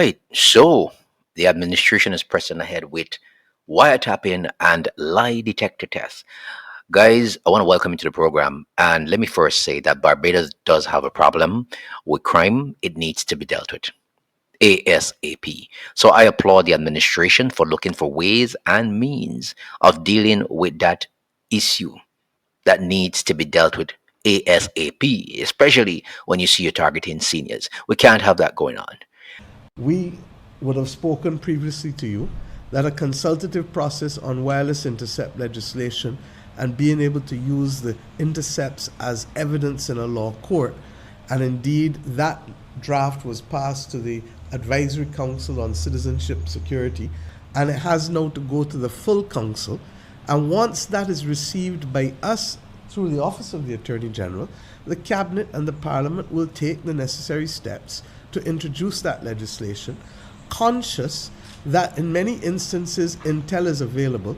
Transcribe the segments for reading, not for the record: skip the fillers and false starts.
Right. So the administration is pressing ahead with wiretapping and lie detector tests. Guys, I want to welcome you to the program. And let me first say that Barbados does have a problem with crime. It needs to be dealt with ASAP. So I applaud the administration for looking for ways and means of dealing with that issue that needs to be dealt with ASAP, especially when you see you're targeting seniors. We can't have that going on. We would have spoken previously to you that a consultative process on wireless intercept legislation and being able to use the intercepts as evidence in a law court, and indeed that draft was passed to the Advisory Council on Citizenship Security, and it has now to go to the full council. And once that is received by us through the Office of the Attorney General, the Cabinet and the Parliament will take the necessary steps to introduce that legislation, conscious that in many instances intel is available,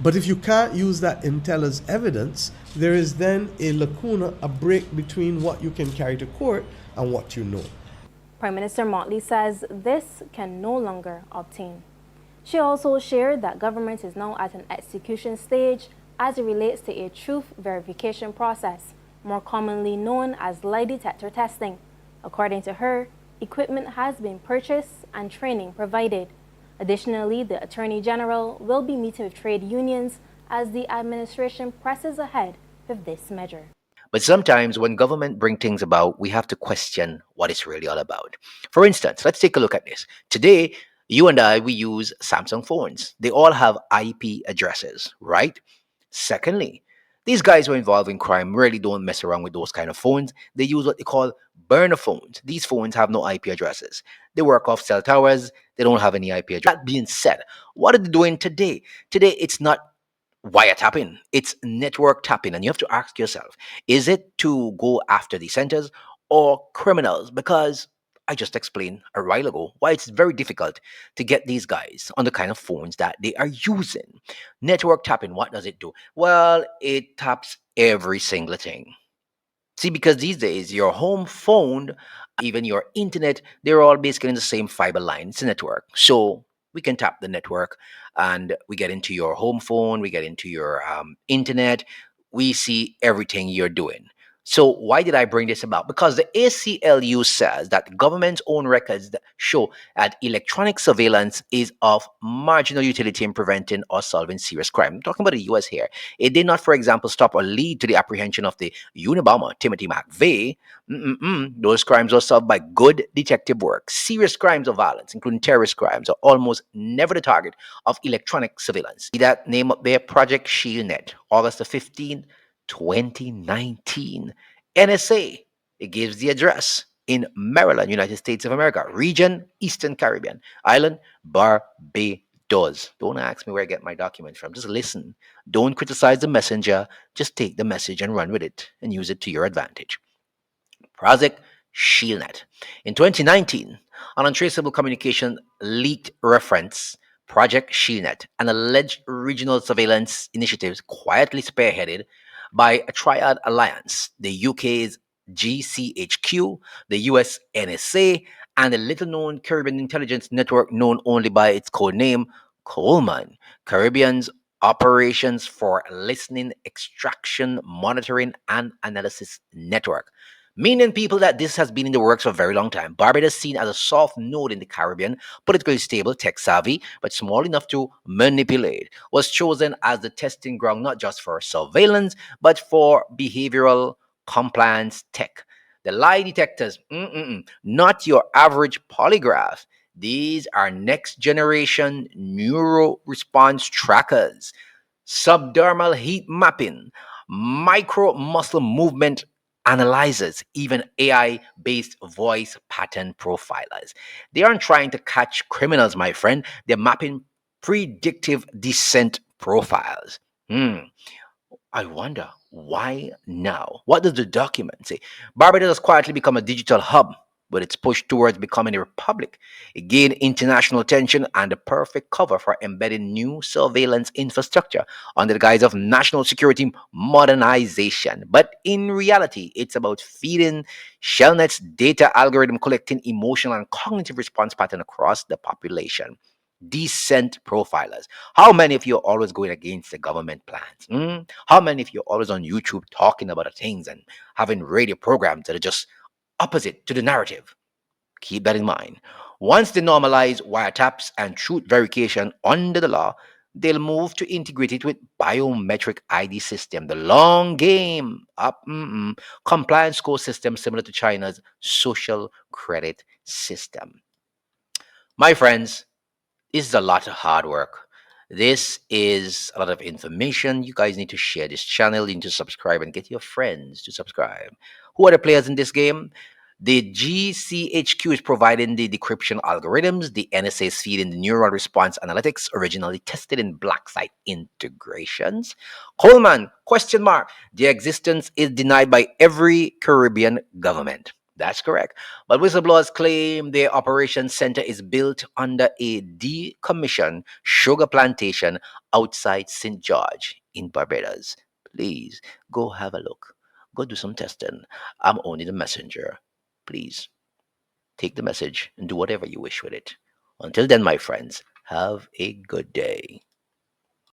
but if you can't use that intel as evidence, there is then a lacuna, a break between what you can carry to court and what you know. Prime Minister Motley says this can no longer obtain. She also shared that government is now at an execution stage as it relates to a truth verification process, more commonly known as lie detector testing. According to her, equipment has been purchased and training provided. Additionally, the Attorney General will be meeting with trade unions as the administration presses ahead with this measure. But sometimes when government bring things about, we have to question what it's really all about. For instance, let's take a look at this. Today, you and I, we use Samsung phones. They all have IP addresses, right? Secondly, these guys who are involved in crime really don't mess around with those kind of phones. They use what they call burner phones. These phones have no IP addresses. They work off cell towers. They don't have any IP address. That being said, what are they doing today? Today, it's not wiretapping, it's network tapping. And you have to ask yourself, is it to go after the centers or criminals? Because I just explained a while ago why it's very difficult to get these guys on the kind of phones that they are using. Network tapping, what does it do? Well, it taps every single thing. See, because these days your home phone, even your internet, they're all basically in the same fiber line. It's a network. So we can tap the network and we get into your home phone, we get into your internet, we see everything you're doing. So why did I bring this about? Because the ACLU says that government's own records that show that electronic surveillance is of marginal utility in preventing or solving serious crime. I'm talking about the US here. It did not, for example, stop or lead to the apprehension of the Unabomber, Timothy McVeigh. Those crimes were solved by good detective work. Serious crimes of violence, including terrorist crimes, are almost never the target of electronic surveillance. See that name up there? Project ShieldNet, August the 15th, 2019. NSA, it gives the address in Maryland, United States of America, region, Eastern Caribbean, island, Barbados. Don't ask me where I get my documents from. Just listen. Don't criticize the messenger. Just take the message and run with it and use it to your advantage. Project ShieldNet. In 2019, an untraceable communication leaked reference Project ShieldNet, an alleged regional surveillance initiative quietly spearheaded by a triad alliance, the UK's GCHQ, the US NSA, and a little known Caribbean intelligence network known only by its code name, Coleman, Caribbean's Operations for Listening, Extraction, Monitoring, and Analysis Network. Meaning, people, that this has been in the works for a very long time. Barbados, seen as a soft node in the Caribbean, politically stable, tech savvy, but small enough to manipulate, was chosen as the testing ground not just for surveillance, but for behavioral compliance tech. The lie detectors, not your average polygraph. These are next generation neuro response trackers, subdermal heat mapping, micro muscle movement analyzers, even AI based voice pattern profilers. They aren't trying to catch criminals, my friend. They're mapping predictive descent profiles. I wonder why now? What does the document say? Barbados has quietly become a digital hub. with its push towards becoming a republic. It gained international attention and the perfect cover for embedding new surveillance infrastructure under the guise of national security modernization. But in reality, it's about feeding Shellnet's data algorithm collecting emotional and cognitive response pattern across the population. Decent profilers. How many of you are always going against the government plans? How many of you are always on YouTube talking about things and having radio programs that are just opposite to the narrative? Keep that in mind. Once they normalize wiretaps and truth verification under the law, they'll move to integrate it with biometric ID system, the long game up compliance score system similar to China's social credit system. My friends, this is a lot of hard work. This is a lot of information. You guys need to share this channel. You need to subscribe and get your friends to subscribe. Who are the players in this game? The GCHQ is providing the decryption algorithms. The NSA is feeding the neural response analytics, originally tested in black site integrations. Coleman, question mark. Their existence is denied by every Caribbean government. That's correct. But whistleblowers claim their operations center is built under a decommissioned sugar plantation outside St. George in Barbados. Please go have a look. Go do some testing. I'm only the messenger. Please take the message and do whatever you wish with it. Until then, my friends, have a good day.